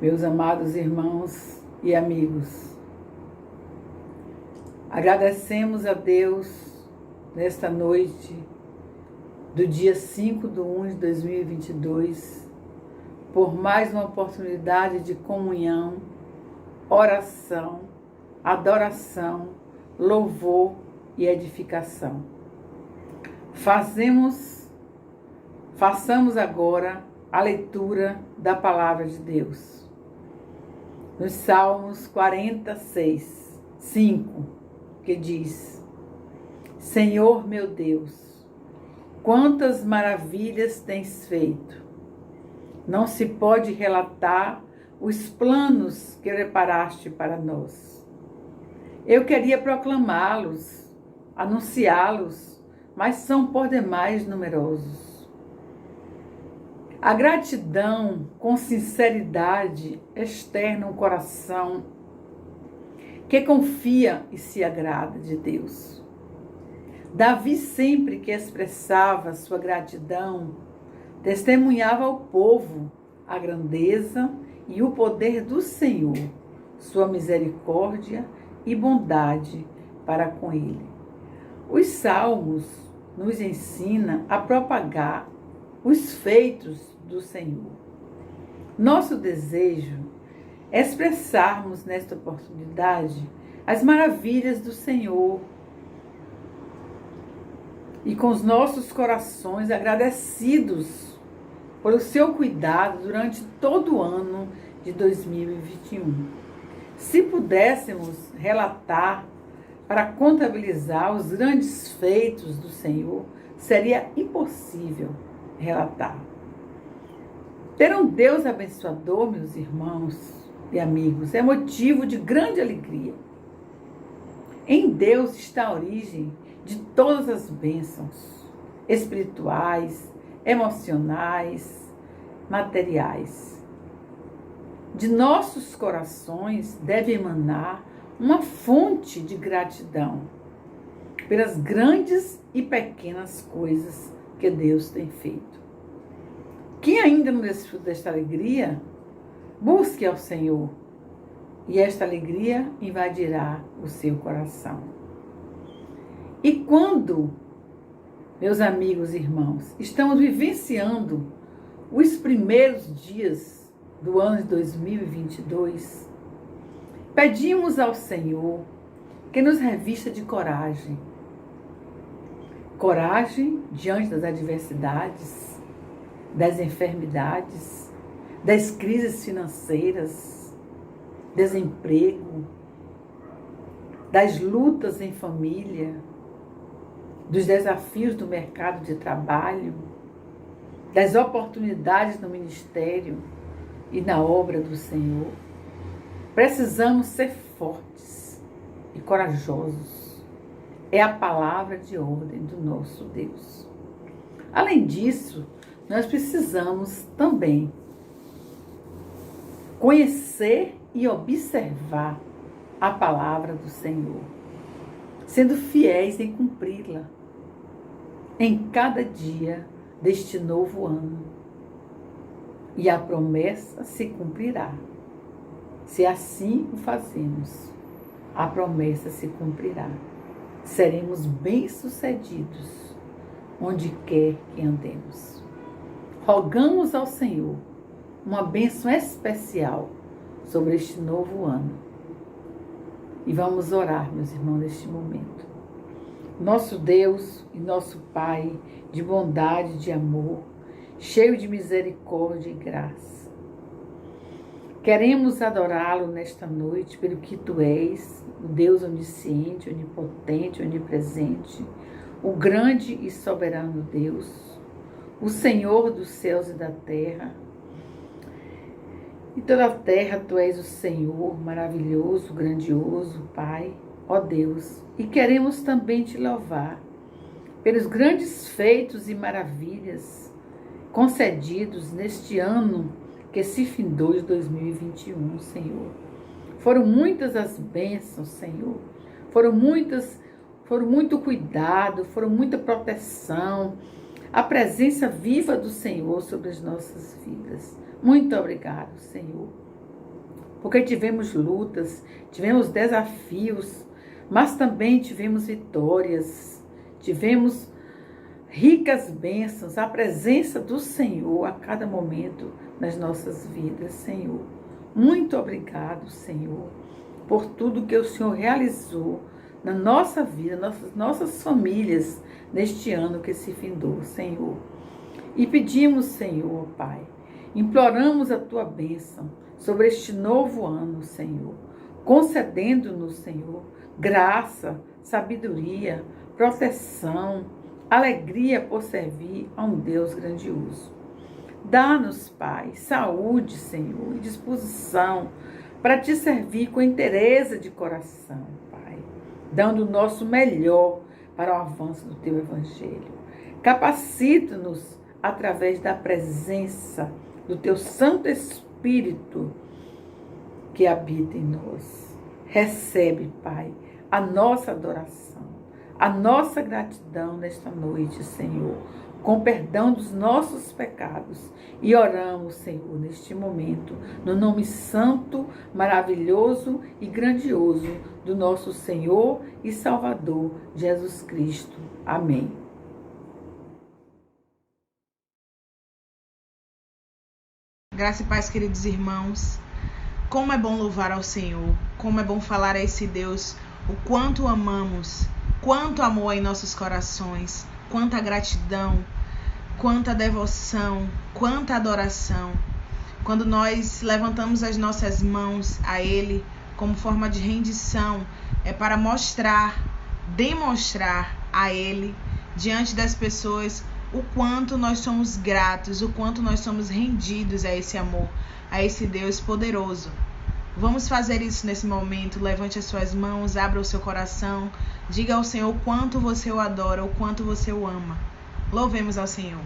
Meus amados irmãos e amigos, agradecemos a Deus nesta noite do dia 5/1/2022 por mais uma oportunidade de comunhão, oração, adoração, louvor e edificação. Façamos agora a leitura da Palavra de Deus. Nos Salmos 46, 5, que diz: Senhor meu Deus, quantas maravilhas tens feito! Não se pode relatar os planos que preparaste para nós. Eu queria proclamá-los, anunciá-los, mas são por demais numerosos. A gratidão com sinceridade externa um coração que confia e se agrada de Deus. Davi, sempre que expressava sua gratidão, testemunhava ao povo a grandeza e o poder do Senhor, sua misericórdia e bondade para com ele. Os Salmos nos ensinam a propagar os feitos do Senhor. Nosso desejo é expressarmos nesta oportunidade as maravilhas do Senhor e com os nossos corações agradecidos pelo seu cuidado durante todo o ano de 2021. Se pudéssemos relatar para contabilizar os grandes feitos do Senhor, seria impossível relatar. Ter um Deus abençoador, meus irmãos e amigos, é motivo de grande alegria. Em Deus está a origem de todas as bênçãos espirituais, emocionais, materiais. De nossos corações deve emanar uma fonte de gratidão pelas grandes e pequenas coisas que Deus tem feito. Quem ainda não desfruta desta alegria, busque ao Senhor, e esta alegria invadirá o seu coração. E quando, meus amigos e irmãos, estamos vivenciando os primeiros dias do ano de 2022, pedimos ao Senhor que nos revista de coragem. Coragem diante das adversidades, das enfermidades, das crises financeiras, desemprego, das lutas em família, dos desafios do mercado de trabalho, das oportunidades no ministério e na obra do Senhor. Precisamos ser fortes e corajosos. É a palavra de ordem do nosso Deus. Além disso, nós precisamos também conhecer e observar a palavra do Senhor, sendo fiéis em cumpri-la em cada dia deste novo ano. E a promessa se cumprirá. Se assim o fazemos, a promessa se cumprirá. Seremos bem-sucedidos onde quer que andemos. Rogamos ao Senhor uma bênção especial sobre este novo ano. E vamos orar, meus irmãos, neste momento. Nosso Deus e nosso Pai, de bondade e de amor, cheio de misericórdia e graça, queremos adorá-lo nesta noite pelo que Tu és, o Deus onisciente, onipotente, onipresente, o grande e soberano Deus, o Senhor dos céus e da terra. E toda a terra Tu és o Senhor, maravilhoso, grandioso, Pai, ó Deus. E queremos também Te louvar pelos grandes feitos e maravilhas concedidos neste ano que se findou de 2021, Senhor. Foram muitas as bênçãos, Senhor. Foram muito cuidado, foram muita proteção. A presença viva do Senhor sobre as nossas vidas. Muito obrigado, Senhor. porque tivemos lutas, tivemos desafios, mas também tivemos vitórias, tivemos ricas bênçãos, a presença do Senhor a cada momento nas nossas vidas, Senhor. Muito obrigado, Senhor, por tudo que o Senhor realizou na nossa vida, nossas famílias, neste ano que se findou, Senhor. E pedimos, Senhor, Pai, imploramos a Tua bênção sobre este novo ano, Senhor, concedendo-nos, Senhor, graça, sabedoria, proteção, alegria por servir a um Deus grandioso. Dá-nos, Pai, saúde, Senhor, e disposição para Te servir com interesse de coração, Pai, dando o nosso melhor para o avanço do Teu Evangelho. Capacita-nos através da presença do Teu Santo Espírito que habita em nós. Recebe, Pai, a nossa adoração, a nossa gratidão nesta noite, Senhor, com perdão dos nossos pecados. E oramos, Senhor, neste momento, no nome santo, maravilhoso e grandioso do nosso Senhor e Salvador, Jesus Cristo. Amém. Graça e paz, queridos irmãos. Como é bom louvar ao Senhor, como é bom falar a esse Deus o quanto o amamos, quanto amor em nossos corações, quanta gratidão, quanta devoção, quanta adoração. Quando nós levantamos as nossas mãos a Ele como forma de rendição, é para demonstrar a Ele, diante das pessoas, o quanto nós somos gratos, o quanto nós somos rendidos a esse amor, a esse Deus poderoso. Vamos fazer isso nesse momento. Levante as suas mãos, abra o seu coração, diga ao Senhor o quanto você o adora, o quanto você o ama. Louvemos ao Senhor.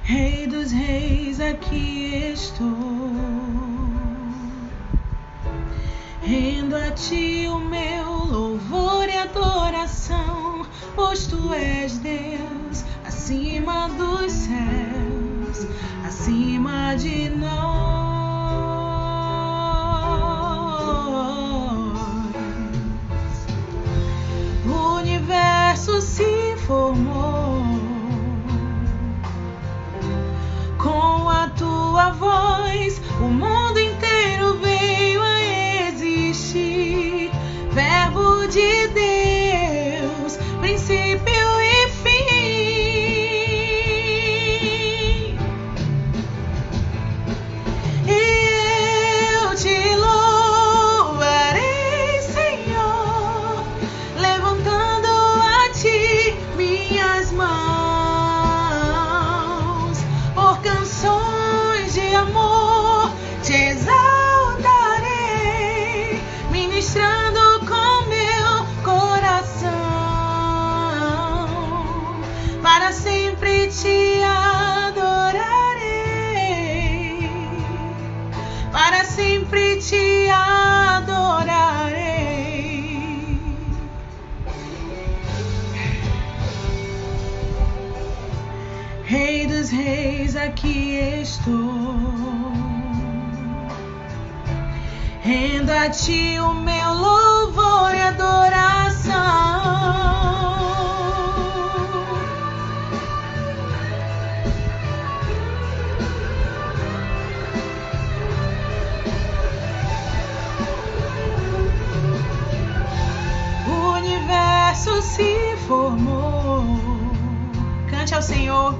Rei dos reis, aqui estou, rendo a Ti o meu louvor e adoração, pois Tu és Deus, acima dos céus, acima de nós. O universo se formou com a Tua voz, o mundo inteiro veio a existir. Verbo de Deus, princípio e fim. E eu Te louvarei, Senhor, levantando a Ti minhas mãos. Amor, Te exaltarei, ministrando com meu coração, para sempre Te adorarei, para sempre Te adorarei. Rei dos reis, aqui estou, rendo a Ti o meu louvor e adoração. O universo se formou, cante ao Senhor.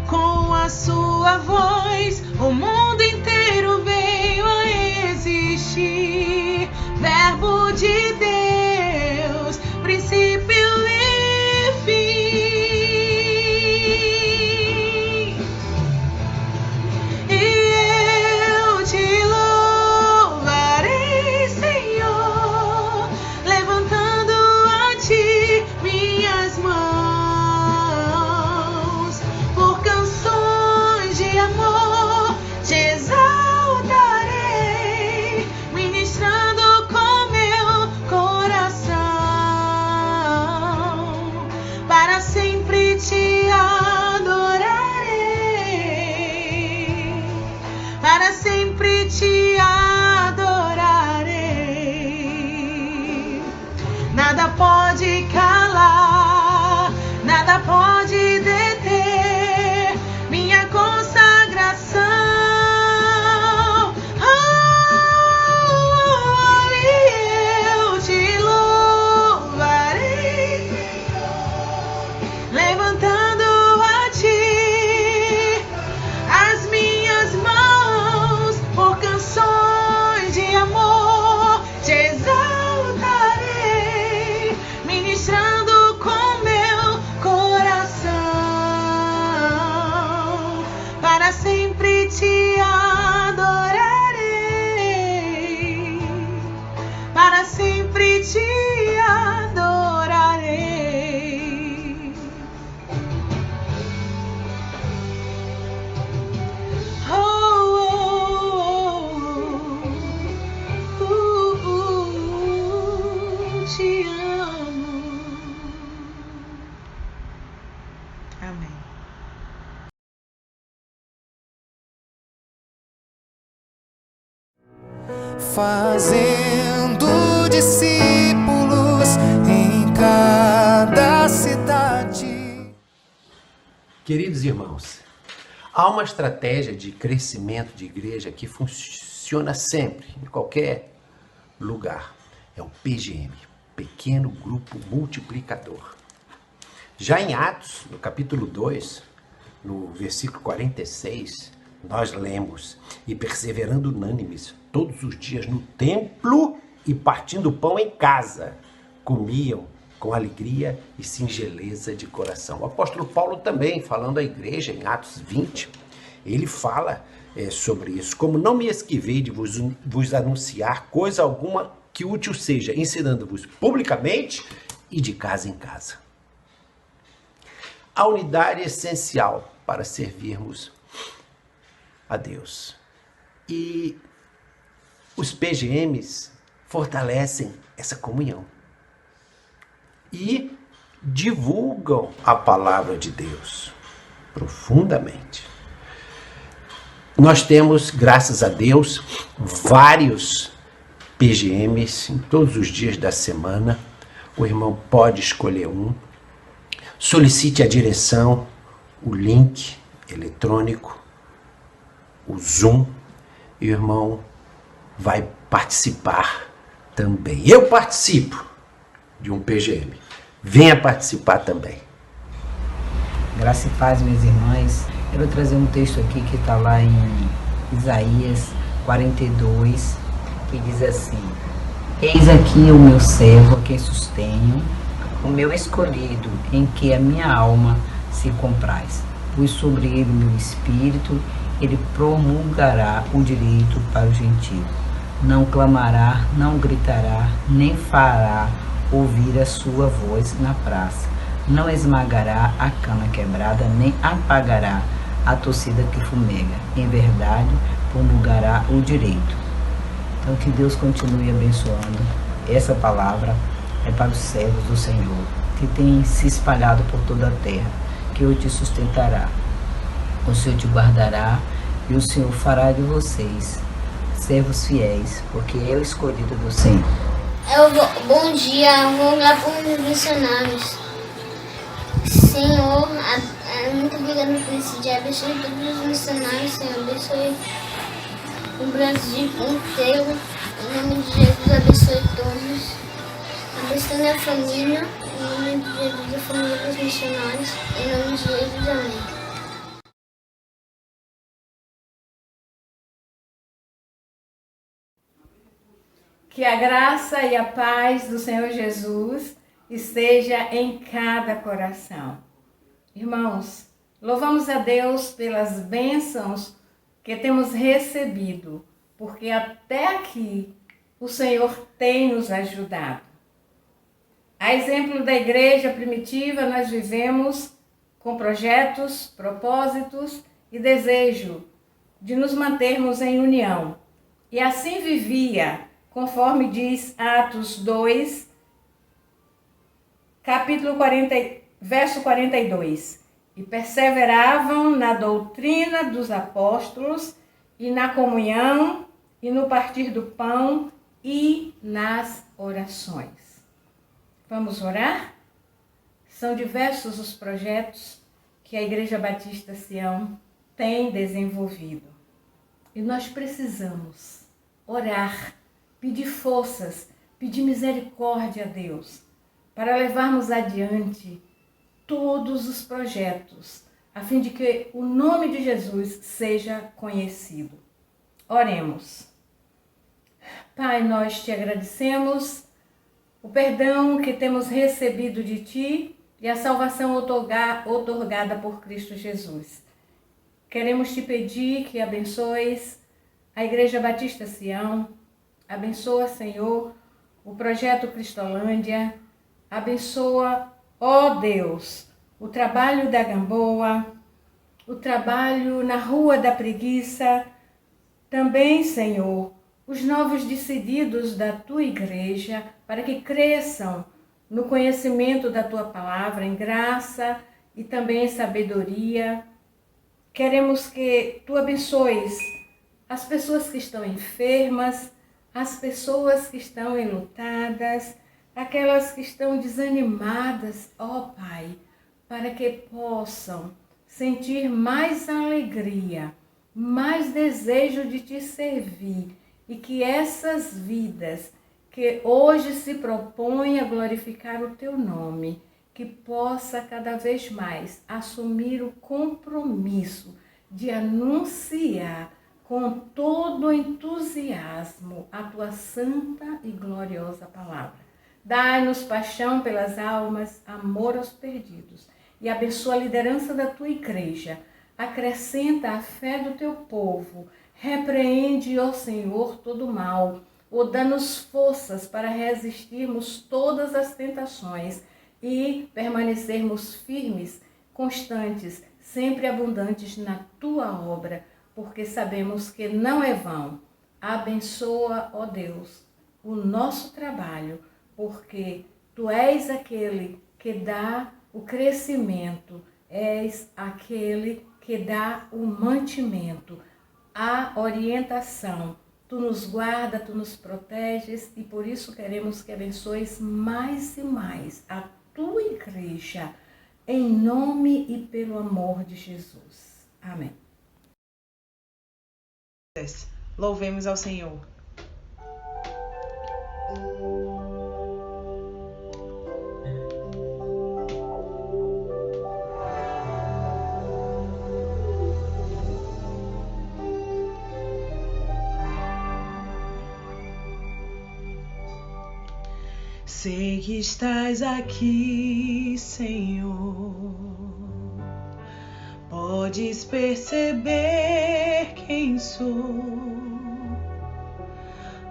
Com a Sua voz, o mundo inteiro veio a existir. Verbo de Deus, princípio e fim. E eu Te louvarei, Senhor, levantando a Ti minhas mãos, por canções de amor para sempre te adorarei. Nada pode calar, nada pode deter minha consagração. E eu te louvarei, levantando a ti as minhas mãos por canções de amor. Te exaltarei, ministrando com meu coração, para sempre te adorarei, para sempre te adorarei. Oh, oh, te amo. Amém. Fazendo discípulos em cada cidade. Queridos irmãos, há uma estratégia de crescimento de igreja que funciona sempre, em qualquer lugar. É o PGM, Pequeno Grupo Multiplicador. Já em Atos, no capítulo 2, no versículo 46, nós lemos: e perseverando unânimes todos os dias no templo e partindo pão em casa, comiam com alegria e singeleza de coração. O apóstolo Paulo também, falando à igreja em Atos 20, ele fala sobre isso: como não me esquivei de vos anunciar coisa alguma que útil seja, ensinando-vos publicamente e de casa em casa. A unidade é essencial para servirmos a Deus. E os PGMs fortalecem essa comunhão e divulgam a palavra de Deus profundamente. Nós temos, graças a Deus, vários PGMs em todos os dias da semana. O irmão pode escolher um. Solicite a direção, o link eletrônico, o Zoom, e o irmão vai participar também. Eu participo de um PGM. Venha participar também. Graça e paz, minhas irmãs. Quero trazer um texto aqui que está lá em Isaías 42, que diz assim: eis aqui o meu servo, a quem sustenho, o meu escolhido, em que a minha alma se compraz. Pus sobre ele o meu espírito, ele promulgará o direito para o gentio. Não clamará, não gritará, nem fará ouvir a sua voz na praça. Não esmagará a cana quebrada, nem apagará a torcida que fumega. Em verdade, promulgará o direito. Então, que Deus continue abençoando. Essa palavra é para os servos do Senhor, que tem se espalhado por toda a terra, que o te sustentará, o Senhor te guardará, e o Senhor fará de vocês servos fiéis, porque é o escolhido do Senhor. Bom dia, vou orar por missionários. Senhor, muito obrigado por esse dia. Abençoe todos os missionários, Senhor. Abençoe o Brasil inteiro. Em nome de Jesus, abençoe todos. Abençoe minha família. Em nome de Jesus, a família dos missionários. Em nome de Jesus, amém. Que a graça e a paz do Senhor Jesus esteja em cada coração. Irmãos, louvamos a Deus pelas bênçãos que temos recebido, porque até aqui o Senhor tem nos ajudado. A exemplo da igreja primitiva, nós vivemos com projetos, propósitos e desejo de nos mantermos em união. E assim vivia, conforme diz Atos 2, capítulo 40, verso 42. E perseveravam na doutrina dos apóstolos e na comunhão, e no partir do pão, e nas orações. Vamos orar? São diversos os projetos que a Igreja Batista Sião tem desenvolvido. E nós precisamos orar, pedir forças, pedir misericórdia a Deus, para levarmos adiante todos os projetos, a fim de que o nome de Jesus seja conhecido. Oremos. Pai, nós te agradecemos o perdão que temos recebido de Ti e a salvação otorgada por Cristo Jesus. Queremos Te pedir que abençoes a Igreja Batista Sião, abençoa, Senhor, o projeto Cristolândia, abençoa, ó Deus, o trabalho da Gamboa, o trabalho na Rua da Preguiça, também, Senhor, os novos decididos da Tua Igreja, para que cresçam no conhecimento da Tua Palavra, em graça e também em sabedoria. Queremos que Tu abençoes as pessoas que estão enfermas, as pessoas que estão enlutadas, aquelas que estão desanimadas, ó Pai, para que possam sentir mais alegria, mais desejo de Te servir, e que essas vidas que hoje se propõem a glorificar o Teu nome, que possa cada vez mais assumir o compromisso de anunciar com todo o entusiasmo a Tua santa e gloriosa palavra. Dai-nos paixão pelas almas, amor aos perdidos, e abençoa a liderança da Tua Igreja. Acrescenta a fé do Teu povo. Repreende, ó Senhor, todo o mal, ou dá-nos forças para resistirmos todas as tentações e permanecermos firmes, constantes, sempre abundantes na Tua obra, porque sabemos que não é vão. Abençoa, ó Deus, o nosso trabalho, porque Tu és aquele que dá o crescimento, és aquele que dá o mantimento, a orientação. Tu nos guarda, Tu nos proteges, e por isso queremos que abençoes mais e mais a Tua Igreja, em nome e pelo amor de Jesus. Amém. Louvemos ao Senhor. Sei que estás aqui, Senhor. Podes perceber quem sou.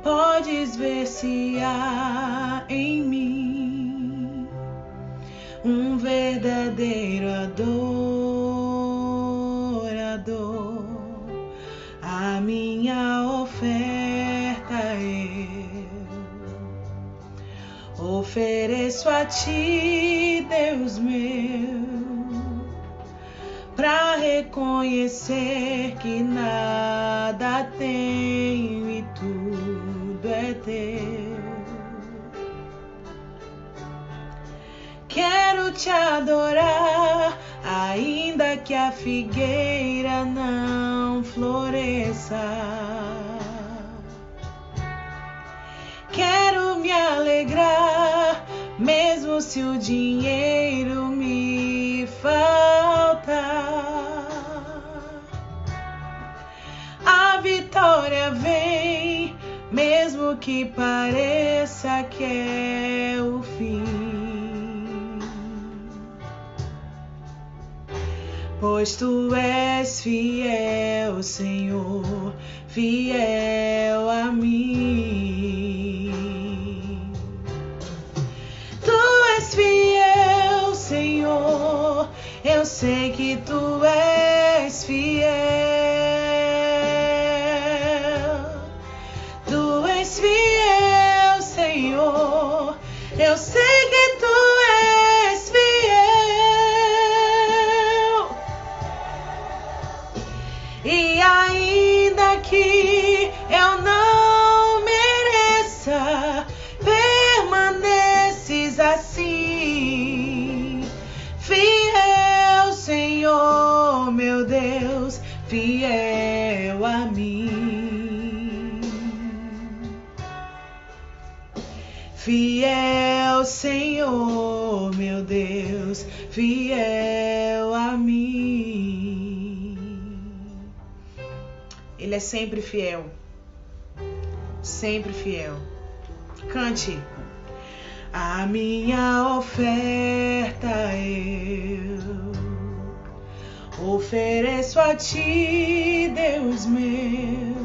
Podes ver se há em mim um verdadeiro adorador. A minha oferta ofereço a Ti, Deus meu, pra reconhecer que nada tenho e tudo é Teu. Quero Te adorar, ainda que a figueira não floresça. Quero me alegrar, mesmo se o dinheiro me faltar. A vitória vem, mesmo que pareça que é o fim. Pois Tu és fiel, Senhor, fiel a mim. Fiel, Senhor, eu sei que Tu és fiel. Tu és fiel, Senhor, eu sei que Tu és fiel. E ainda fiel Senhor, meu Deus, fiel a mim. Ele é sempre fiel, sempre fiel. Cante. A minha oferta eu ofereço a ti, Deus meu,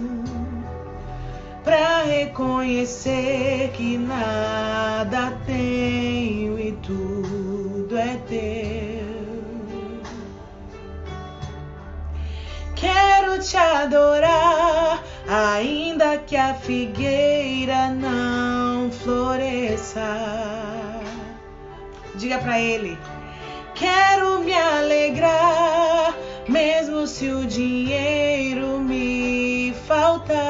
pra reconhecer que nada tenho e tudo é teu. Quero te adorar, ainda que a figueira não floresça. Diga pra ele. Quero me alegrar, mesmo se o dinheiro me faltar.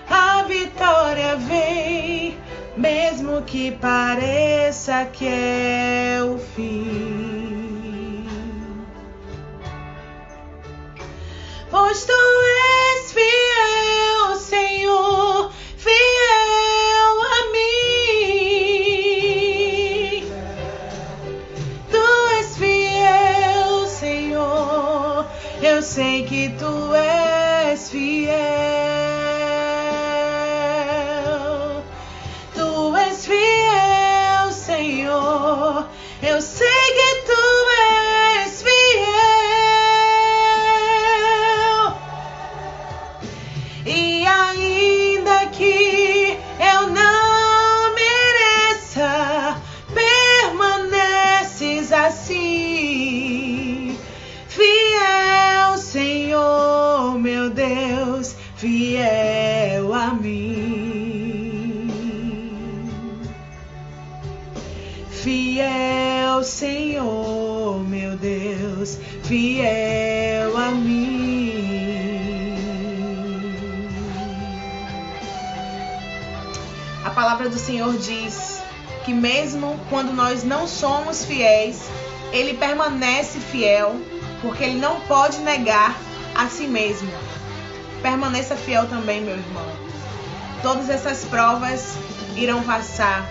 A vitória vem, mesmo que pareça que é o fim. Pois tu és fiel, Senhor, fiel a mim. Tu és fiel, Senhor, eu sei que tu és fiel. Tu és fiel, Senhor, eu sei que tu és fiel. E ainda que eu não mereça, permaneces assim. Fiel, Senhor, meu Deus, fiel a mim. Fiel, Senhor, meu Deus, fiel a mim. A palavra do Senhor diz que mesmo quando nós não somos fiéis, Ele permanece fiel, porque Ele não pode negar a si mesmo. Permaneça fiel também, meu irmão. Todas essas provas irão passar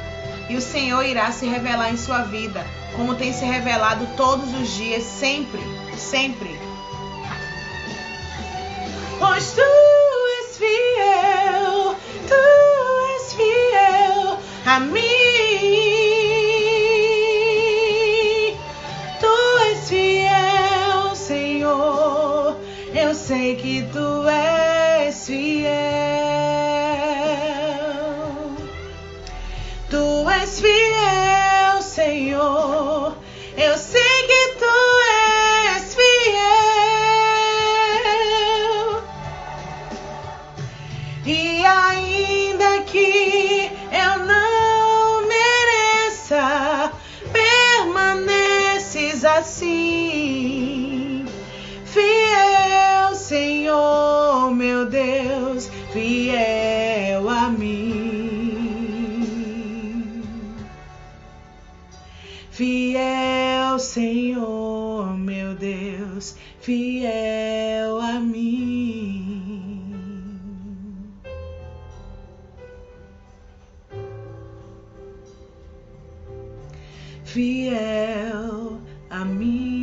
e o Senhor irá se revelar em sua vida, como tem se revelado todos os dias, sempre, sempre. Pois tu és fiel, tu és fiel a mim. Tu és fiel, Senhor, eu sei que tu és fiel. Tu és fiel, Senhor, eu sei que tu és fiel. E ainda que eu não mereça, permaneces assim. Fiel, Senhor, meu Deus, fiel a mim. Fiel, Senhor, meu Deus, fiel a mim. Fiel a mim.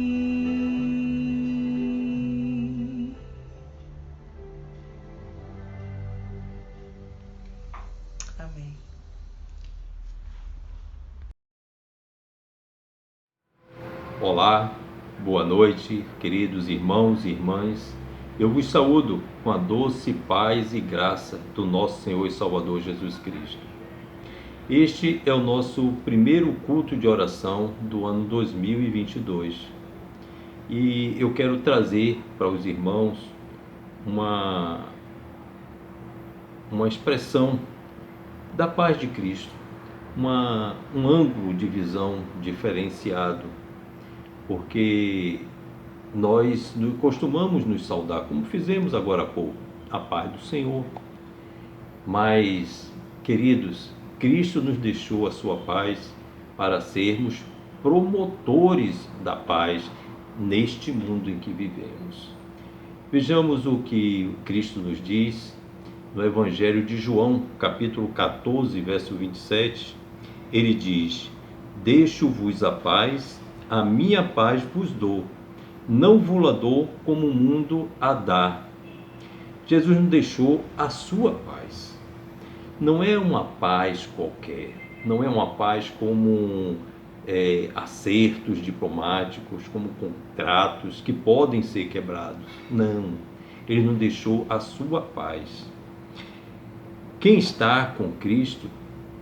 Amém. Olá, boa noite, queridos irmãos e irmãs. Eu vos saúdo com a doce paz e graça do nosso Senhor e Salvador Jesus Cristo. Este é o nosso primeiro culto de oração do ano 2022. E eu quero trazer para os irmãos uma expressão da paz de Cristo, um ângulo de visão diferenciado, porque nós costumamos nos saudar, como fizemos agora há pouco, a paz do Senhor. Mas, queridos, Cristo nos deixou a sua paz para sermos promotores da paz neste mundo em que vivemos. Vejamos o que Cristo nos diz no Evangelho de João, capítulo 14, verso 27, ele diz: deixo-vos a paz, a minha paz vos dou, não vou-la dou como o mundo a dá. Jesus nos deixou a sua paz. Não é uma paz qualquer, não é uma paz como acertos diplomáticos, como contratos que podem ser quebrados. Não, ele nos deixou a sua paz. Quem está com Cristo,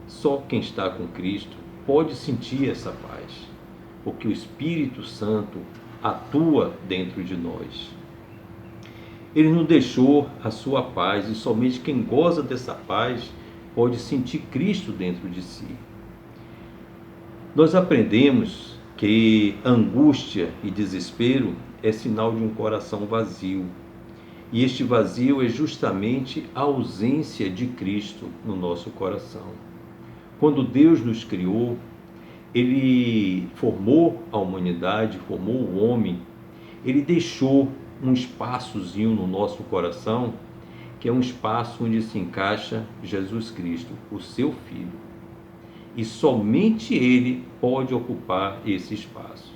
só quem está com Cristo pode sentir essa paz, porque o Espírito Santo atua dentro de nós. Ele nos deixou a sua paz e somente quem goza dessa paz pode sentir Cristo dentro de si. Nós aprendemos que angústia e desespero é sinal de um coração vazio. E este vazio é justamente a ausência de Cristo no nosso coração. Quando Deus nos criou, Ele formou a humanidade, formou o homem, Ele deixou um espaçozinho no nosso coração, que é um espaço onde se encaixa Jesus Cristo, o seu Filho. E somente Ele pode ocupar esse espaço.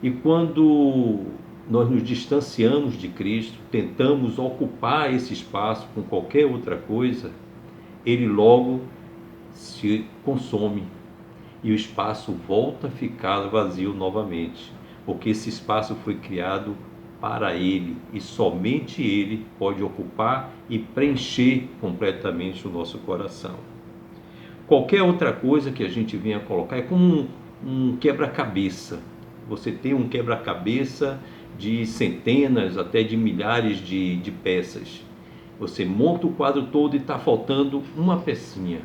E quando nós nos distanciamos de Cristo, tentamos ocupar esse espaço com qualquer outra coisa, Ele logo se consome e o espaço volta a ficar vazio novamente, porque esse espaço foi criado para Ele e somente Ele pode ocupar e preencher completamente o nosso coração. Qualquer outra coisa que a gente venha colocar é como um quebra-cabeça. Você tem um quebra-cabeça de centenas até de milhares de peças. Você monta o quadro todo e está faltando uma pecinha.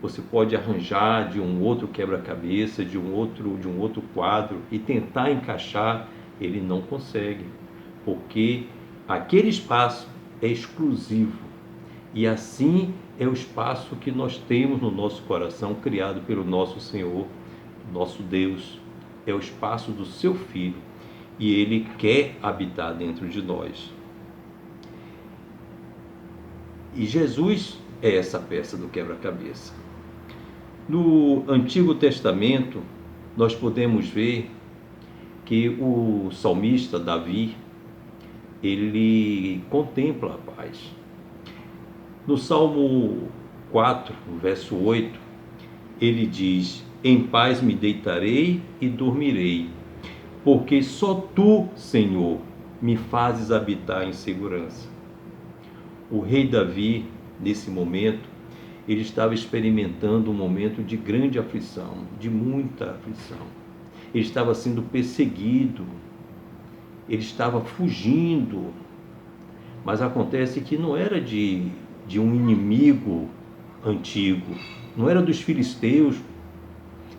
Você pode arranjar de um outro quebra-cabeça, de um outro quadro e tentar encaixar, ele não consegue, porque aquele espaço é exclusivo. E assim é o espaço que nós temos no nosso coração, criado pelo nosso Senhor, nosso Deus. É o espaço do seu Filho e Ele quer habitar dentro de nós. E Jesus é essa peça do quebra-cabeça. No Antigo Testamento, nós podemos ver que o salmista Davi, ele contempla a paz. No Salmo 4, verso 8, ele diz: em paz me deitarei e dormirei, porque só Tu, Senhor, me fazes habitar em segurança. O rei Davi, nesse momento, ele estava experimentando um momento de grande aflição, de muita aflição. Ele estava sendo perseguido, ele estava fugindo, mas acontece que não era de um inimigo antigo, não era dos filisteus,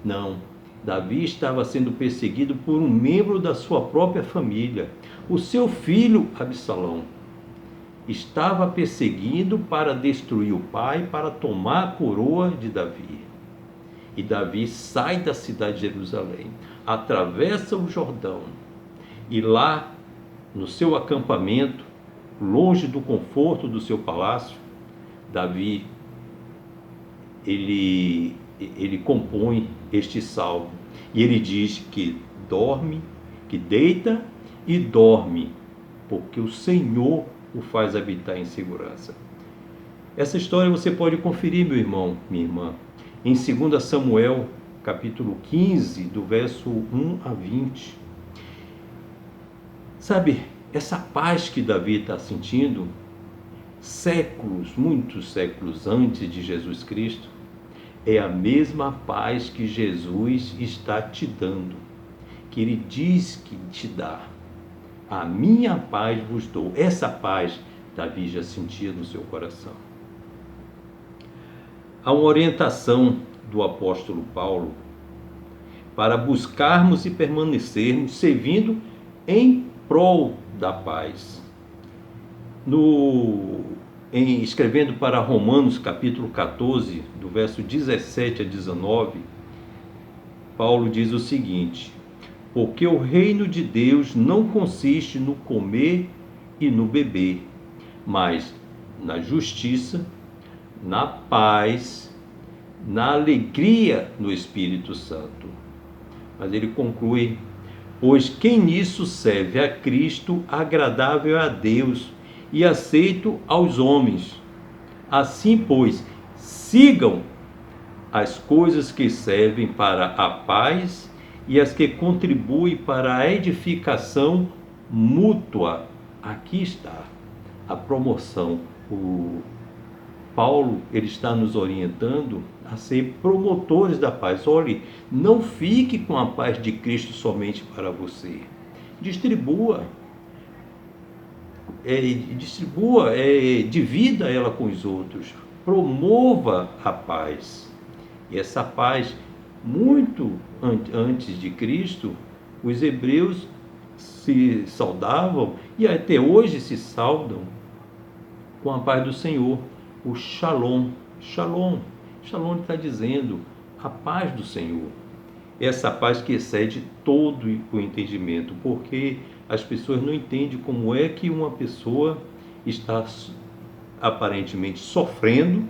não. Davi estava sendo perseguido por um membro da sua própria família. O seu filho Absalão estava perseguindo para destruir o pai, para tomar a coroa de Davi. E Davi sai da cidade de Jerusalém, atravessa o Jordão, e lá, no seu acampamento, longe do conforto do seu palácio, Davi, ele compõe este salmo. E ele diz que dorme, que deita e dorme, porque o Senhor o faz habitar em segurança. Essa história você pode conferir, meu irmão, minha irmã, em 2 Samuel, capítulo 15, do verso 1 a 20. Sabe, essa paz que Davi está sentindo, séculos, muitos séculos antes de Jesus Cristo, é a mesma paz que Jesus está te dando, que Ele diz que te dá. A minha paz vos dou. Essa paz Davi já sentia no seu coração. Há uma orientação do apóstolo Paulo para buscarmos e permanecermos servindo em prol da paz. Escrevendo para Romanos capítulo 14, do verso 17 a 19, Paulo diz o seguinte: porque o reino de Deus não consiste no comer e no beber, mas na justiça, na paz, na alegria no Espírito Santo. Mas ele conclui: pois quem nisso serve a Cristo, agradável a Deus e aceito aos homens. Assim, pois, sigam as coisas que servem para a paz e as que contribuem para a edificação mútua. Aqui está a promoção. O Paulo, ele está nos orientando a ser promotores da paz. Olhe, não fique com a paz de Cristo somente para você. Distribua, divida ela com os outros. Promova a paz. E essa paz, muito antes de Cristo, os hebreus se saudavam e até hoje se saudam com a paz do Senhor, o Shalom. Shalom. Shalom está dizendo a paz do Senhor. Essa paz que excede todo o entendimento, porque as pessoas não entendem como é que uma pessoa está aparentemente sofrendo,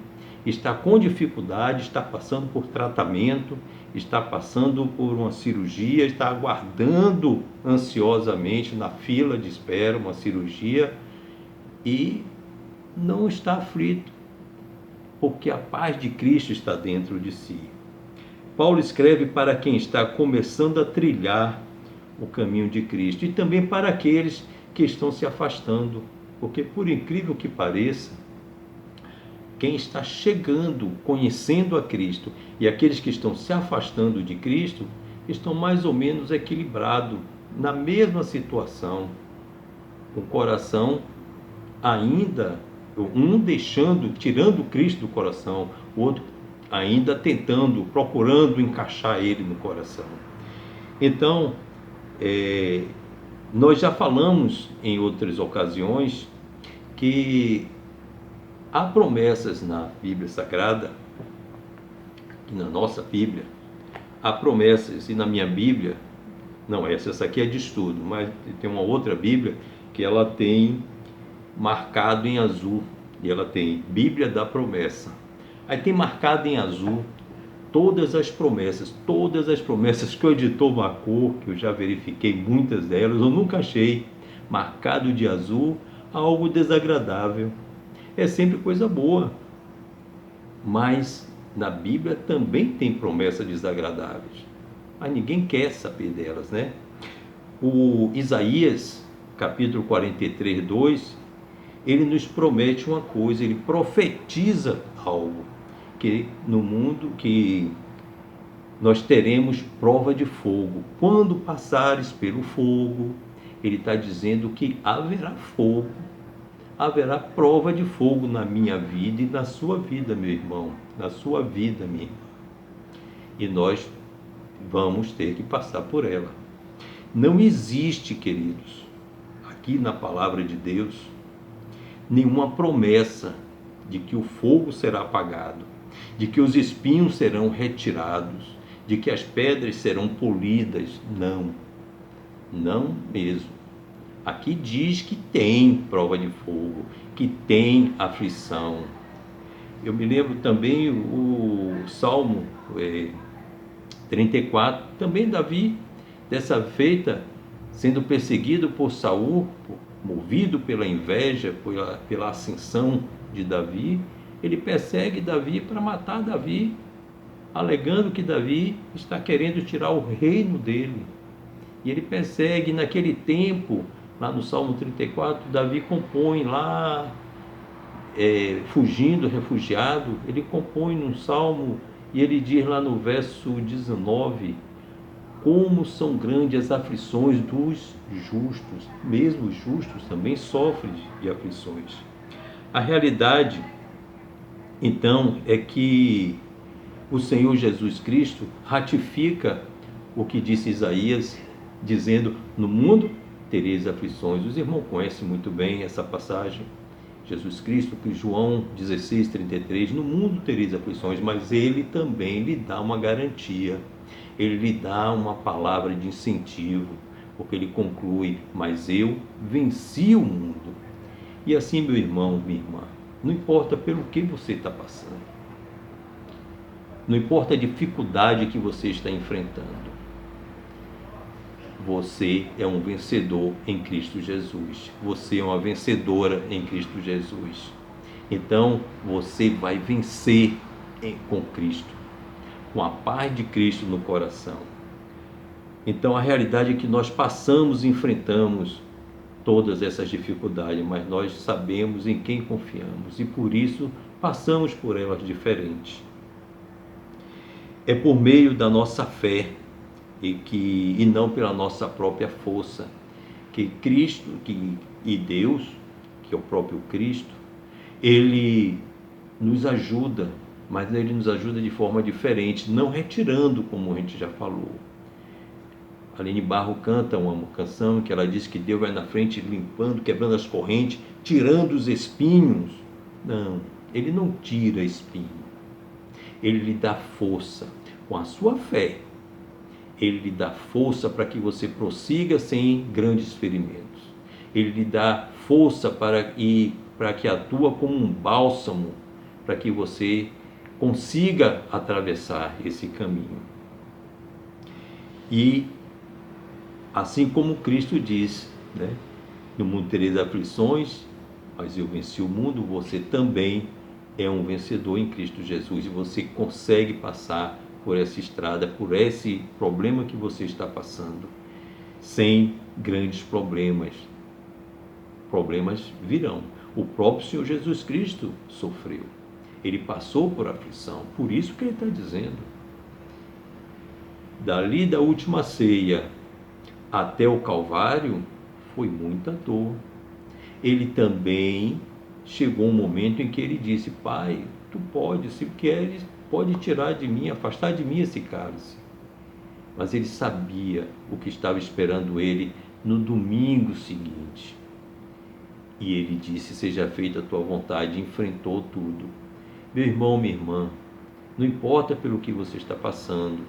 está com dificuldade, está passando por tratamento, está passando por uma cirurgia, está aguardando ansiosamente na fila de espera uma cirurgia e não está aflito, porque a paz de Cristo está dentro de si. Paulo escreve para quem está começando a trilhar o caminho de Cristo e também para aqueles que estão se afastando, porque por incrível que pareça, quem está chegando, conhecendo a Cristo e aqueles que estão se afastando de Cristo estão mais ou menos equilibrados, na mesma situação, com o coração ainda, um tirando Cristo do coração, o outro ainda procurando encaixar ele no coração. Então, nós já falamos em outras ocasiões que há promessas na Bíblia Sagrada, e na nossa Bíblia, há promessas, e na minha Bíblia, não essa aqui é de estudo, mas tem uma outra Bíblia que ela tem marcado em azul, e ela tem Bíblia da Promessa. Aí tem marcado em azul todas as promessas que o editor marcou, que eu já verifiquei muitas delas, eu nunca achei marcado de azul algo desagradável. É sempre coisa boa, mas na Bíblia também tem promessas desagradáveis, mas ninguém quer saber delas, né? O Isaías, capítulo 43, 2, ele nos promete uma coisa, ele profetiza algo, que no mundo que nós teremos prova de fogo. Quando passares pelo fogo, ele está dizendo que haverá fogo, haverá prova de fogo na minha vida e na sua vida, meu irmão, na sua vida, minha irmã. E nós vamos ter que passar por ela. Não existe, queridos, aqui na palavra de Deus, nenhuma promessa de que o fogo será apagado, de que os espinhos serão retirados, de que as pedras serão polidas. Não, não mesmo. Aqui diz que tem prova de fogo, que tem aflição. Eu me lembro também o Salmo 34, também Davi, dessa feita, sendo perseguido por Saul, movido pela inveja, pela ascensão de Davi, ele persegue Davi para matar Davi, alegando que Davi está querendo tirar o reino dele. E ele persegue naquele tempo, lá no Salmo 34, Davi compõe lá, fugindo, refugiado, ele compõe num salmo e ele diz lá no verso 19, como são grandes as aflições dos justos, mesmo os justos também sofrem de aflições. A realidade, então, é que o Senhor Jesus Cristo ratifica o que disse Isaías, dizendo, no mundo tereis aflições. Os irmãos conhecem muito bem essa passagem. Jesus Cristo, que João 16, 33, no mundo tereis aflições, mas ele também lhe dá uma garantia, ele lhe dá uma palavra de incentivo, porque ele conclui, mas eu venci o mundo. E assim, meu irmão, minha irmã, Não importa pelo que você está passando. Não importa a dificuldade que você está enfrentando. Você é um vencedor em Cristo Jesus. Você é uma vencedora em Cristo Jesus. Então, você vai vencer com Cristo, com a paz de Cristo no coração. Então, a realidade é que nós passamos e enfrentamos todas essas dificuldades, mas nós sabemos em quem confiamos e por isso passamos por elas diferentes. É por meio da nossa fé e não pela nossa própria força que Cristo e Deus, que é o próprio Cristo, Ele nos ajuda, mas Ele nos ajuda de forma diferente, não retirando, como a gente já falou. A Aline Barro canta uma canção que ela diz que Deus vai na frente limpando, quebrando as correntes, tirando os espinhos. Não, Ele não tira espinho. Ele lhe dá força. Com a sua fé, Ele lhe dá força para que você prossiga sem grandes ferimentos. Ele lhe dá força para que atua como um bálsamo, para que você consiga atravessar esse caminho. E assim como Cristo diz, né? No mundo tereis aflições, mas eu venci o mundo, você também é um vencedor em Cristo Jesus e você consegue passar por essa estrada, por esse problema que você está passando, sem grandes problemas. Problemas virão. O próprio Senhor Jesus Cristo sofreu. Ele passou por aflição, por isso que Ele está dizendo. Dali da última ceia até o Calvário, foi muita dor. Ele também chegou um momento em que ele disse: Pai, tu pode, se queres, pode tirar de mim, afastar de mim esse cálice. Mas ele sabia o que estava esperando ele no domingo seguinte. E ele disse: seja feita a tua vontade, e enfrentou tudo. Meu irmão, minha irmã, não importa pelo que você está passando,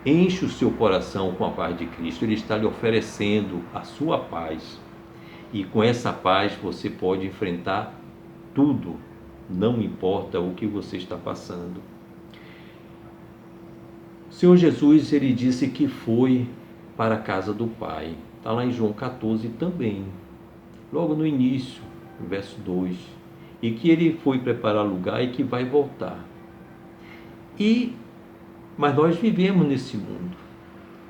enche o seu coração com a paz de Cristo. Ele está lhe oferecendo a sua paz. E com essa paz você pode enfrentar tudo, não importa o que você está passando. O Senhor Jesus, Ele disse que foi para a casa do Pai. Está lá em João 14 também, logo no início, no verso 2. E que Ele foi preparar lugar e que vai voltar. Mas nós vivemos nesse mundo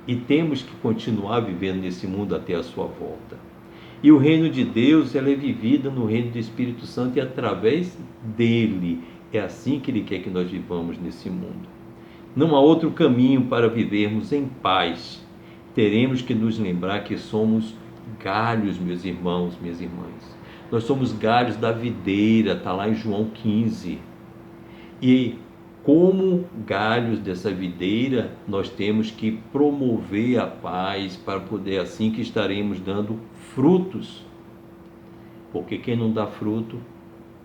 e temos que continuar vivendo nesse mundo até a sua volta. E o reino de Deus, ela é vivida no reino do Espírito Santo e através dele. É assim que Ele quer que nós vivamos nesse mundo. Não há outro caminho para vivermos em paz. Teremos que nos lembrar que somos galhos, meus irmãos, minhas irmãs. Nós somos galhos da videira, está lá em João 15. E como galhos dessa videira, nós temos que promover a paz para poder, assim que estaremos dando frutos. Porque quem não dá fruto,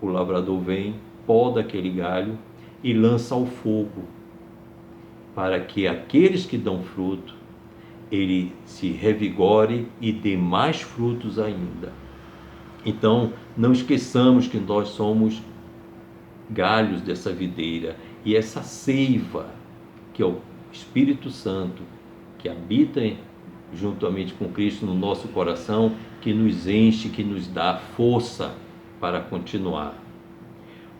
o lavrador vem, poda aquele galho e lança ao fogo, para que aqueles que dão fruto, ele se revigore e dê mais frutos ainda. Então, não esqueçamos que nós somos galhos dessa videira. E essa seiva, que é o Espírito Santo, que habita juntamente com Cristo no nosso coração, que nos enche, que nos dá força para continuar.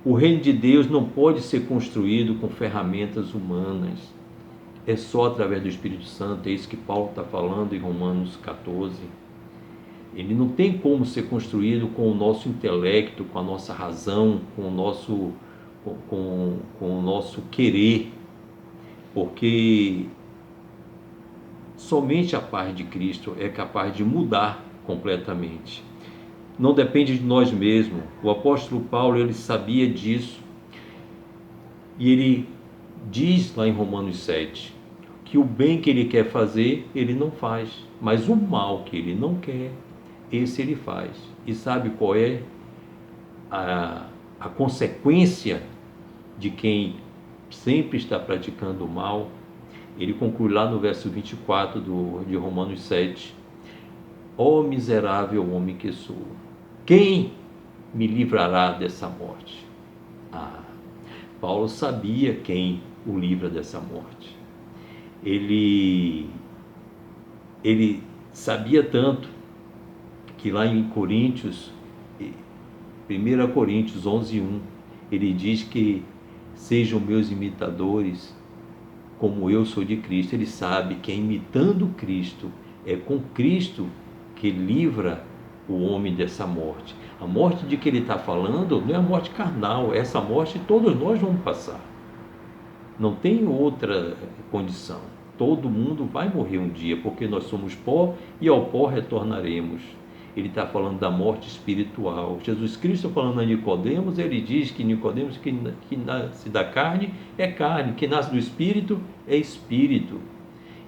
O reino de Deus não pode ser construído com ferramentas humanas. É só através do Espírito Santo. É isso que Paulo está falando em Romanos 14. Ele não tem como ser construído com o nosso intelecto, com a nossa razão, com o nosso querer, porque somente a paz de Cristo é capaz de mudar completamente. Não depende de nós mesmos. O apóstolo Paulo, ele sabia disso, e ele diz lá em Romanos 7 que o bem que ele quer fazer, ele não faz, mas o mal que ele não quer, esse ele faz. E sabe qual é a consequência de quem sempre está praticando o mal? Ele conclui lá no verso 24 de Romanos 7. Ó miserável homem que sou, quem me livrará dessa morte? Paulo sabia quem o livra dessa morte. Ele sabia tanto que lá em Coríntios, 1 Coríntios 11:1, ele diz que sejam meus imitadores como eu sou de Cristo. Ele sabe que é imitando Cristo, é com Cristo que livra o homem dessa morte. A morte de que ele está falando não é a morte carnal, essa morte todos nós vamos passar. Não tem outra condição. Todo mundo vai morrer um dia, porque nós somos pó e ao pó retornaremos. Ele está falando da morte espiritual. Jesus Cristo, falando a Nicodemos, ele diz que Nicodemos, que nasce da carne é carne, que nasce do espírito é espírito.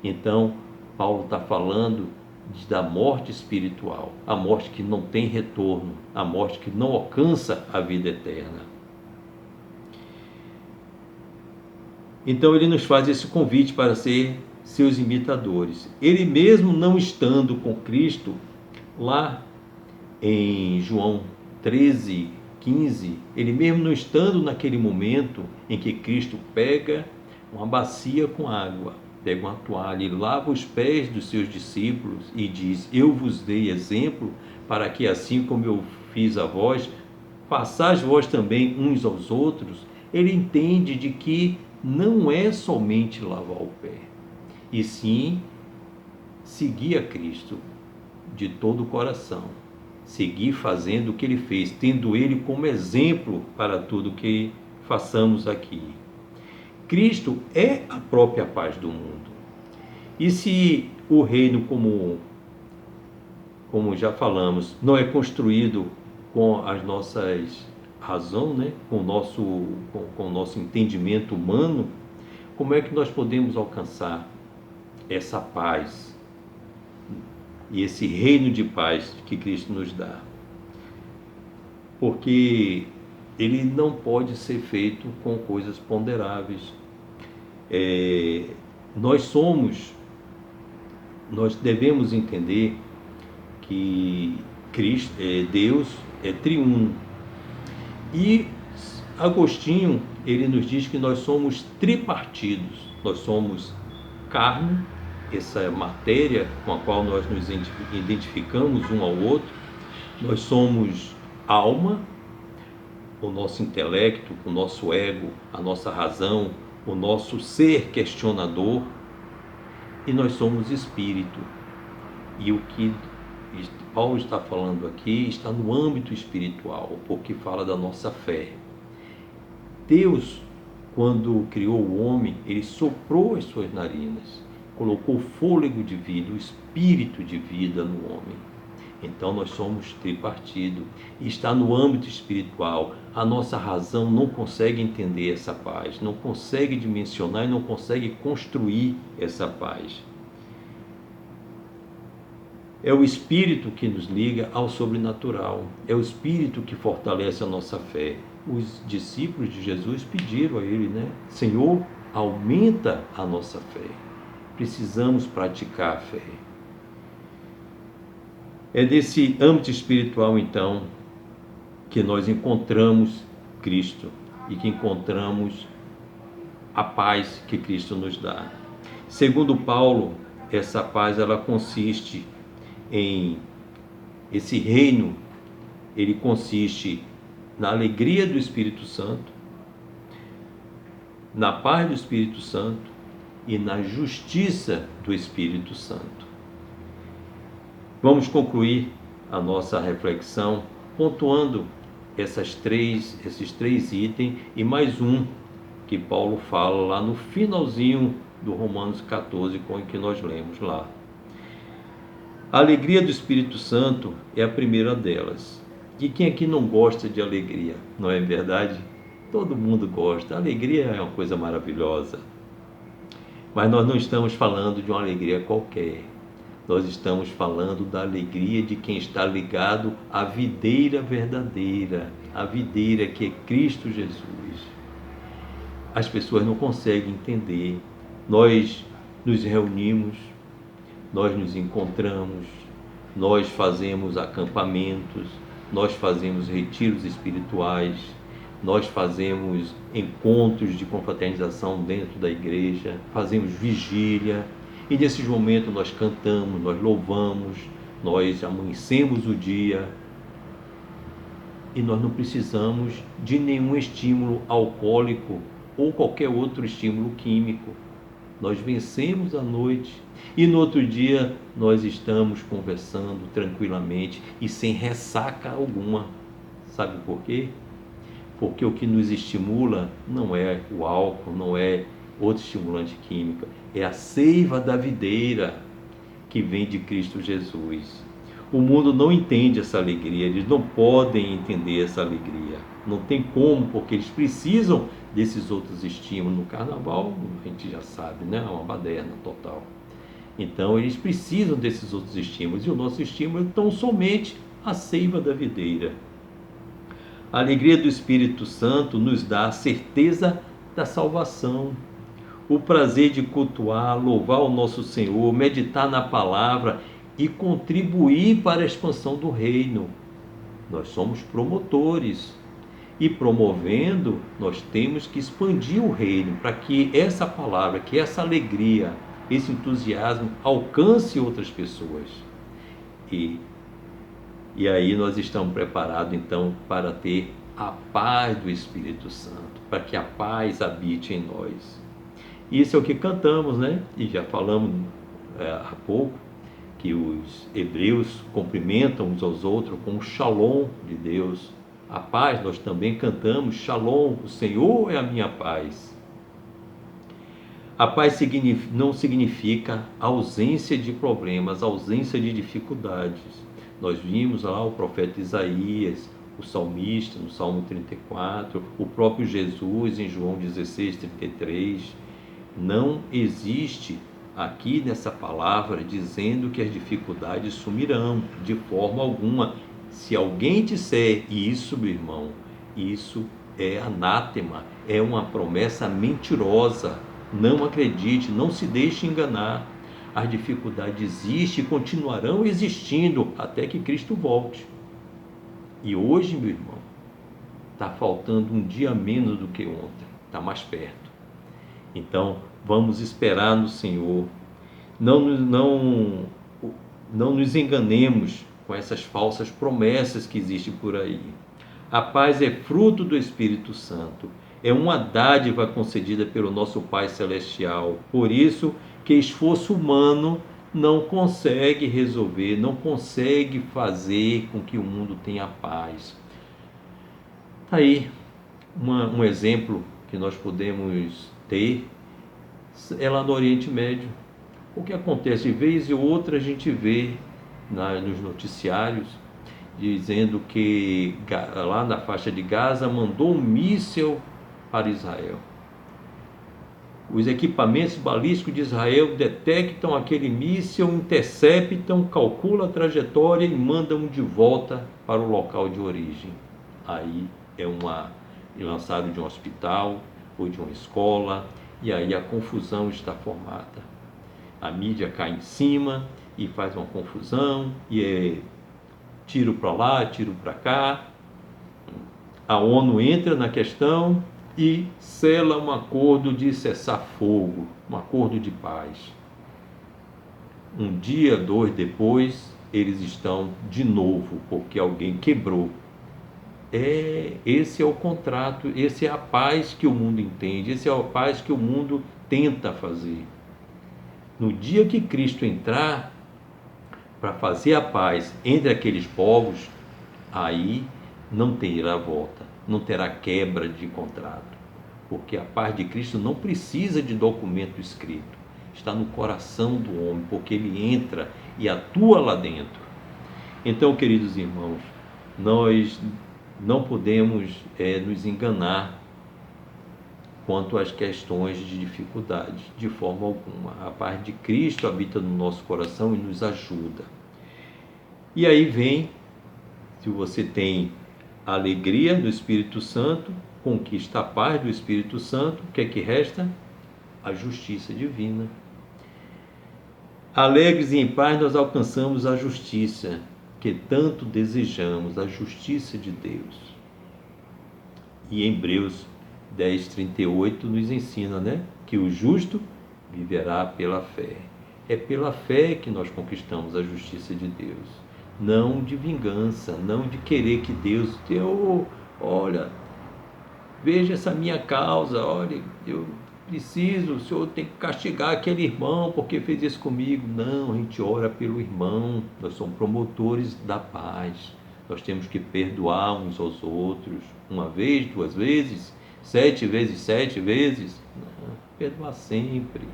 Então, Paulo está falando da morte espiritual, a morte que não tem retorno, a morte que não alcança a vida eterna. Então ele nos faz esse convite para ser seus imitadores. Ele mesmo não estando com Cristo, lá em João 13:15, ele mesmo não estando naquele momento em que Cristo pega uma bacia com água, pega uma toalha e lava os pés dos seus discípulos e diz: eu vos dei exemplo para que assim como eu fiz a vós, façais vós também uns aos outros. Ele entende de que não é somente lavar o pé, e sim seguir a Cristo de todo o coração, seguir fazendo o que ele fez, tendo ele como exemplo para tudo que façamos aqui. Cristo é a própria paz do mundo. E se o reino, como já falamos, não é construído com as nossas razões, né? com o nosso entendimento humano, como é que nós podemos alcançar essa paz e esse reino de paz que Cristo nos dá? Porque ele não pode ser feito com coisas ponderáveis. Nós devemos entender que Cristo, Deus é triuno. E Agostinho, ele nos diz que nós somos tripartidos. Nós somos carne, essa matéria com a qual nós nos identificamos um ao outro. Nós somos alma, o nosso intelecto, o nosso ego, a nossa razão, o nosso ser questionador, e nós somos espírito. E o que Paulo está falando aqui está no âmbito espiritual, porque fala da nossa fé. Deus, quando criou o homem, ele soprou as suas narinas, colocou fôlego de vida, o espírito de vida no homem. Então nós somos tripartido e está no âmbito espiritual. A nossa razão não consegue entender essa paz, não consegue dimensionar e não consegue construir essa paz. É o Espírito que nos liga ao sobrenatural, é o Espírito que fortalece a nossa fé. Os discípulos de Jesus pediram a ele, Senhor, aumenta a nossa fé. Precisamos praticar a fé. É desse âmbito espiritual, então, que nós encontramos Cristo e que encontramos a paz que Cristo nos dá. Segundo Paulo, essa paz ela consiste em esse reino, ele consiste na alegria do Espírito Santo, na paz do Espírito Santo e na justiça do Espírito Santo. Vamos concluir a nossa reflexão pontuando esses três itens e mais um que Paulo fala lá no finalzinho do Romanos 14, com o que nós lemos lá. A alegria do Espírito Santo é a primeira delas. E quem aqui não gosta de alegria, não é verdade? Todo mundo gosta. A alegria é uma coisa maravilhosa. Mas nós não estamos falando de uma alegria qualquer. Nós estamos falando da alegria de quem está ligado à videira verdadeira, a videira que é Cristo Jesus. As pessoas não conseguem entender. Nós nos reunimos, nós nos encontramos, nós fazemos acampamentos, nós fazemos retiros espirituais, nós fazemos encontros de confraternização dentro da igreja, fazemos vigília, e nesses momentos nós cantamos, nós louvamos, nós amanhecemos o dia, e nós não precisamos de nenhum estímulo alcoólico ou qualquer outro estímulo químico. Nós vencemos a noite e no outro dia nós estamos conversando tranquilamente e sem ressaca alguma. Sabe por quê? Porque o que nos estimula não é o álcool, não é outro estimulante químico, é a seiva da videira que vem de Cristo Jesus. O mundo não entende essa alegria, eles não podem entender essa alegria. Não tem como, porque eles precisam desses outros estímulos. No carnaval, a gente já sabe, né? É uma baderna total. Então, eles precisam desses outros estímulos. E o nosso estímulo é tão somente a seiva da videira. A alegria do Espírito Santo nos dá a certeza da salvação, o prazer de cultuar, louvar o nosso Senhor, meditar na palavra e contribuir para a expansão do reino. Nós somos promotores e promovendo, nós temos que expandir o reino para que essa palavra, que essa alegria, esse entusiasmo alcance outras pessoas. E aí nós estamos preparados então para ter a paz do Espírito Santo, para que a paz habite em nós. Isso é o que cantamos, né? E já falamos há pouco, que os hebreus cumprimentam uns aos outros com o shalom de Deus. A paz, nós também cantamos shalom, o Senhor é a minha paz. A paz não significa ausência de problemas, ausência de dificuldades. Nós vimos lá o profeta Isaías, o salmista no Salmo 34, o próprio Jesus em João 16:33. Não existe aqui nessa palavra dizendo que as dificuldades sumirão de forma alguma. Se alguém disser isso, meu irmão, isso é anátema, é uma promessa mentirosa. Não acredite, não se deixe enganar. As dificuldades existem e continuarão existindo até que Cristo volte. E hoje, meu irmão, está faltando um dia menos do que ontem, está mais perto. Então, vamos esperar no Senhor. Não nos enganemos com essas falsas promessas que existem por aí. A paz é fruto do Espírito Santo. É uma dádiva concedida pelo nosso Pai Celestial. Por isso que esforço humano não consegue resolver, não consegue fazer com que o mundo tenha paz. Está aí um exemplo que nós podemos ter, é lá no Oriente Médio. O que acontece de vez e outra a gente vê nos noticiários dizendo que lá na faixa de Gaza mandou um míssil para Israel. Os equipamentos balísticos de Israel detectam aquele míssil, interceptam, calculam a trajetória e mandam de volta para o local de origem. Aí lançado de um hospital ou de uma escola, e aí a confusão está formada. A mídia cai em cima e faz uma confusão, e é tiro para lá, tiro para cá. A ONU entra na questão e sela um acordo de cessar-fogo, um acordo de paz. Um dia, 2 depois, eles estão de novo, porque alguém quebrou. Esse é o contrato, esse é a paz que o mundo entende, esse é a paz que o mundo tenta fazer. No dia que Cristo entrar para fazer a paz entre aqueles povos, aí não terá volta, não terá quebra de contrato, porque a paz de Cristo não precisa de documento escrito, está no coração do homem, porque ele entra e atua lá dentro. Então, queridos irmãos, nós não podemos nos enganar quanto às questões de dificuldade, de forma alguma. A paz de Cristo habita no nosso coração e nos ajuda. E aí vem, se você tem a alegria do Espírito Santo, conquista a paz do Espírito Santo, o que é que resta? A justiça divina. Alegres e em paz nós alcançamos a justiça, porque tanto desejamos a justiça de Deus. E em Hebreus 10:38 nos ensina, né, que o justo viverá pela fé. É pela fé que nós conquistamos a justiça de Deus, não de vingança, não de querer que Deus, olha, veja essa minha causa, olha, eu preciso, o Senhor tem que castigar aquele irmão porque fez isso comigo. Não, a gente ora pelo irmão, nós somos promotores da paz, nós temos que perdoar uns aos outros, 1 vez, 2 vezes, 7 vezes, 7 vezes, não, perdoar sempre.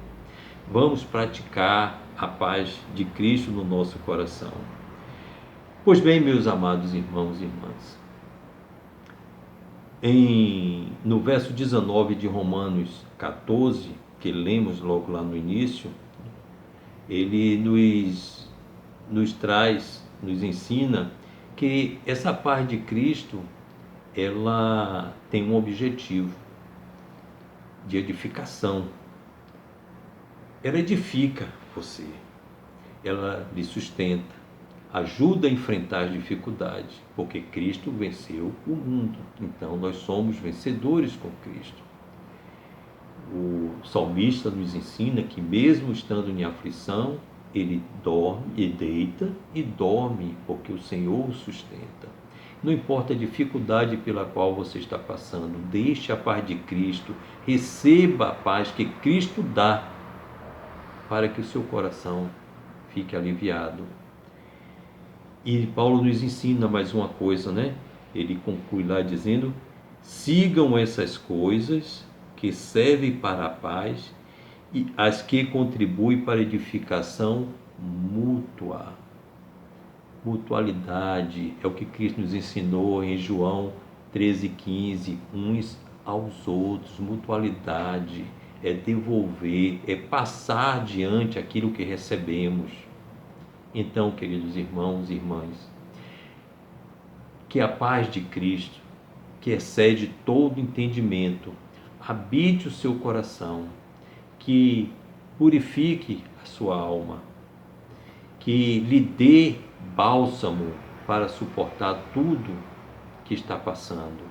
Vamos praticar a paz de Cristo no nosso coração. Pois bem, meus amados irmãos e irmãs, no verso 19 de Romanos 14, que lemos logo lá no início, ele nos traz, nos ensina que essa paz de Cristo, ela tem um objetivo de edificação. Ela edifica você, ela lhe sustenta, ajuda a enfrentar as dificuldades, porque Cristo venceu o mundo. Então nós somos vencedores com Cristo. O salmista nos ensina que mesmo estando em aflição, ele dorme e deita e dorme, porque o Senhor o sustenta. Não importa a dificuldade pela qual você está passando, deixe a paz de Cristo, receba a paz que Cristo dá, para que o seu coração fique aliviado. E Paulo nos ensina mais uma coisa, né? Ele conclui lá dizendo: sigam essas coisas que servem para a paz e as que contribuem para a edificação mútua. Mutualidade é o que Cristo nos ensinou em João 13,15, uns aos outros. Mutualidade é devolver, é passar adiante aquilo que recebemos. Então, queridos irmãos e irmãs, que a paz de Cristo, que excede todo entendimento, habite o seu coração, que purifique a sua alma, que lhe dê bálsamo para suportar tudo que está passando,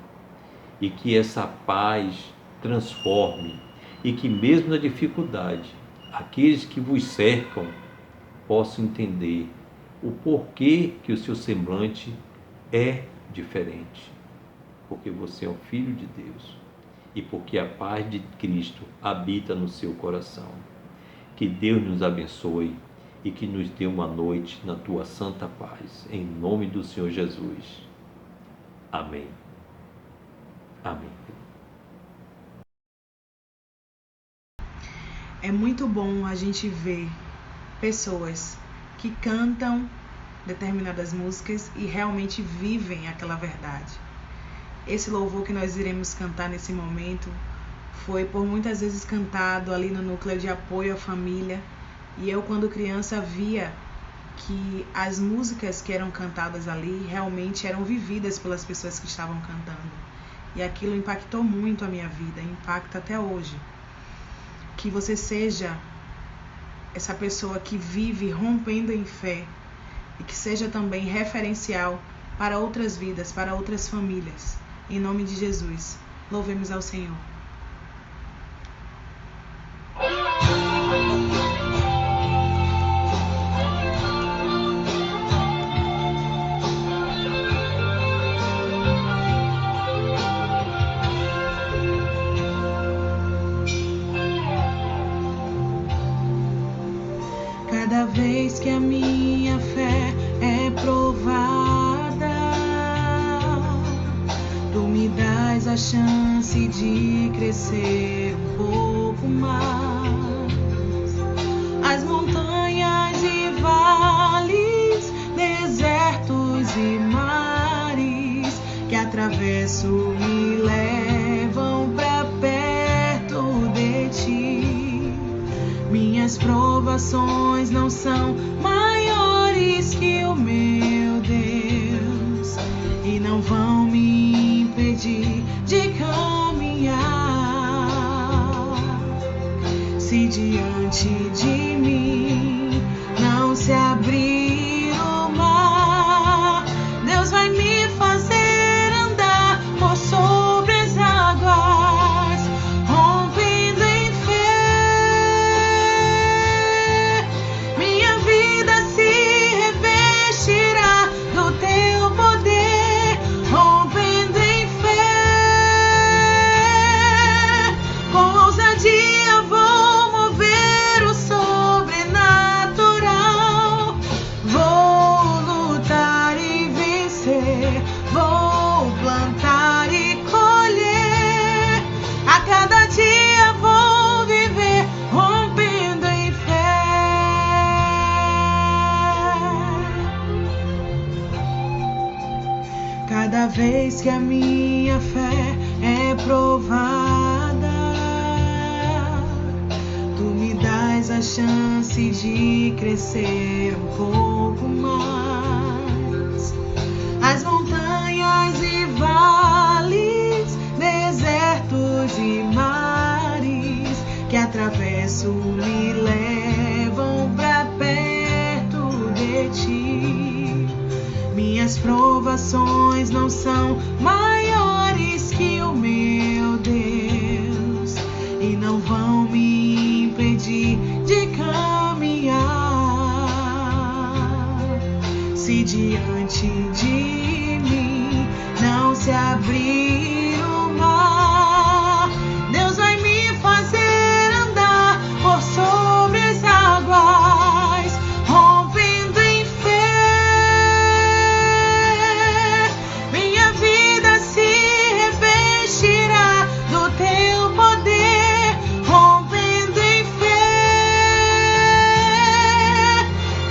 e que essa paz transforme, e que mesmo na dificuldade, aqueles que vos cercam possam entender o porquê que o seu semblante é diferente, porque você é um filho de Deus e porque a paz de Cristo habita no seu coração. Que Deus nos abençoe e que nos dê uma noite na tua santa paz, em nome do Senhor Jesus. Amém. Amém. É muito bom a gente ver pessoas que cantam determinadas músicas e realmente vivem aquela verdade. Esse louvor que nós iremos cantar nesse momento foi por muitas vezes cantado ali no núcleo de apoio à família, e eu, quando criança, via que as músicas que eram cantadas ali realmente eram vividas pelas pessoas que estavam cantando, e aquilo impactou muito a minha vida, impacta até hoje. Que você seja essa pessoa que vive rompendo em fé e que seja também referencial para outras vidas, para outras famílias. Em nome de Jesus, louvemos ao Senhor. Cada vez que a minha fé é provada, tu me dás a chance de crescer um pouco mais. As montanhas e vales, desertos e mares que atravesso me levam pra perto de ti. Minhas provações não são maiores que o meu Deus e não vão me impedir de caminhar. Se diante de mim não se abrir o mar, vencer. Vou plantar e colher. A cada dia vou viver rompendo em fé. Cada vez que a minha fé é provada, tu me dás a chance de crescer um pouco mais. As montanhas e vales, desertos e mares que atravesso me levam pra perto de ti. Minhas provações não são maiores que o meu Deus e não vão me impedir de caminhar. Se diante de mim não se abrir o mar, Deus vai me fazer andar por sobre as águas, rompendo em fé. Minha vida se revestirá do teu poder, rompendo em fé.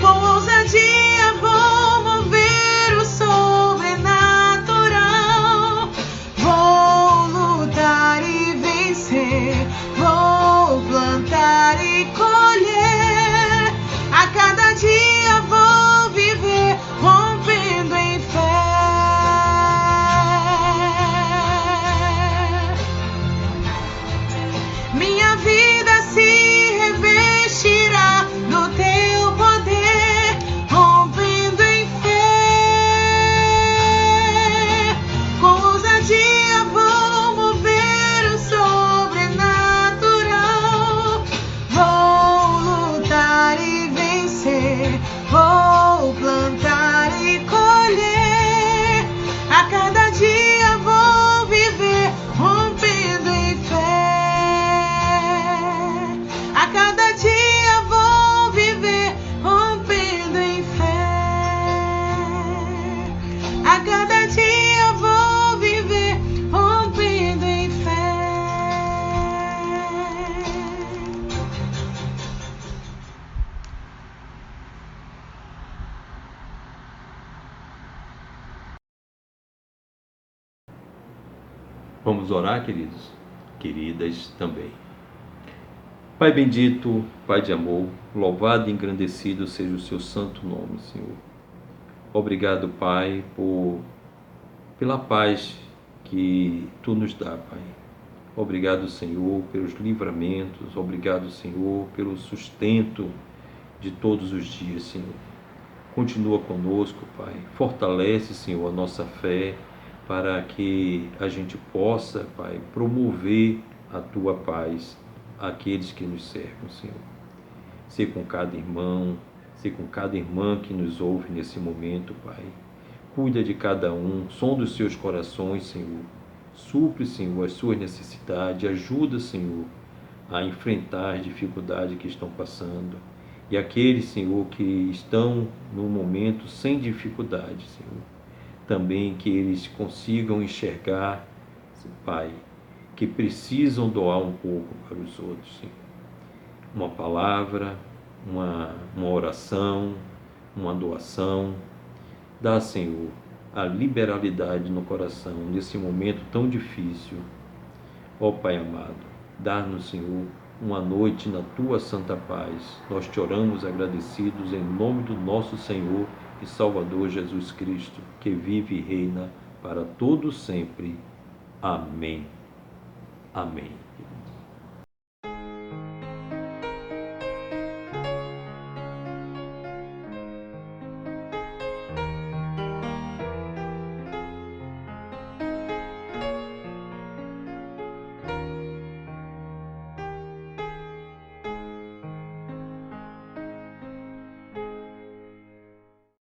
Com ousadia vou mover o sobrenatural. Vou lutar e vencer, vou plantar e colher. A cada dia vou viver rompendo em fé. Minha vida se revestirá do teu poder, rompendo em fé. Com ousadia vou mover o sobrenatural. Vou lutar e vencer, vou plantar e colher. A cada dia vou viver rompendo em fé. A cada dia vou viver rompendo em fé. A cada dia vou viver rompendo em fé. Vamos orar, queridos? Queridas também. Pai bendito, Pai de amor, louvado e engrandecido seja o seu santo nome, Senhor. Obrigado, Pai, pela paz que Tu nos dá, Pai. Obrigado, Senhor, pelos livramentos. Obrigado, Senhor, pelo sustento de todos os dias, Senhor. Continua conosco, Pai. Fortalece, Senhor, a nossa fé para que a gente possa, Pai, promover a Tua paz àqueles que nos cercam, Senhor. Ser com cada irmão, ser com cada irmã que nos ouve nesse momento, Pai. Cuida de cada um, sonda os seus corações, Senhor. Supre, Senhor, as suas necessidades. Ajuda, Senhor, a enfrentar as dificuldades que estão passando. E aqueles, Senhor, que estão no momento sem dificuldade, Senhor, também que eles consigam enxergar, Pai, que precisam doar um pouco para os outros, Senhor. Uma palavra, uma oração, uma doação. Dá, Senhor, a liberalidade no coração nesse momento tão difícil. Ó Pai amado, dá-nos, Senhor, uma noite na Tua santa paz. Nós te oramos agradecidos em nome do nosso Senhor e Salvador Jesus Cristo, que vive e reina para todo sempre. Amém. Amém.